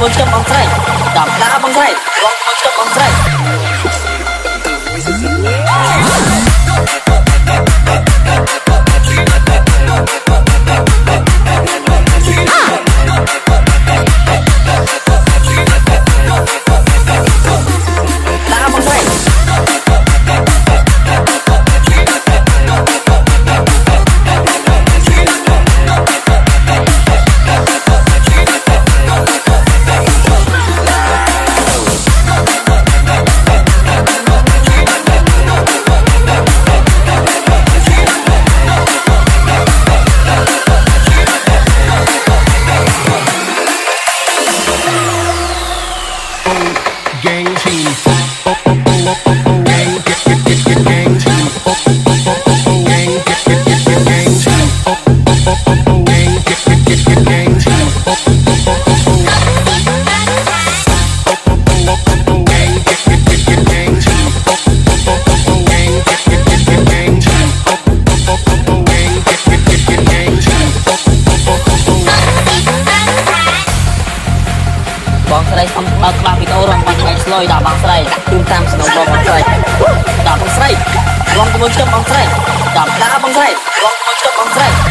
ជាមួយខ្ញុំបងស្រីតាមដាបងស្រីរងជាមួយខ្ញុំបងស្រីបងស្រីខ្ញុំបើកក្បាលវីដេអូរងបាញ់ឆ្លុយដល់បងស្រីជូនតាមស្នងបងស្រីដល់បងស្រីរងជាមួយខ្ញុំបងស្រីតាមដាបងស្រីរងជាមួយខ្ញុំបងស្រី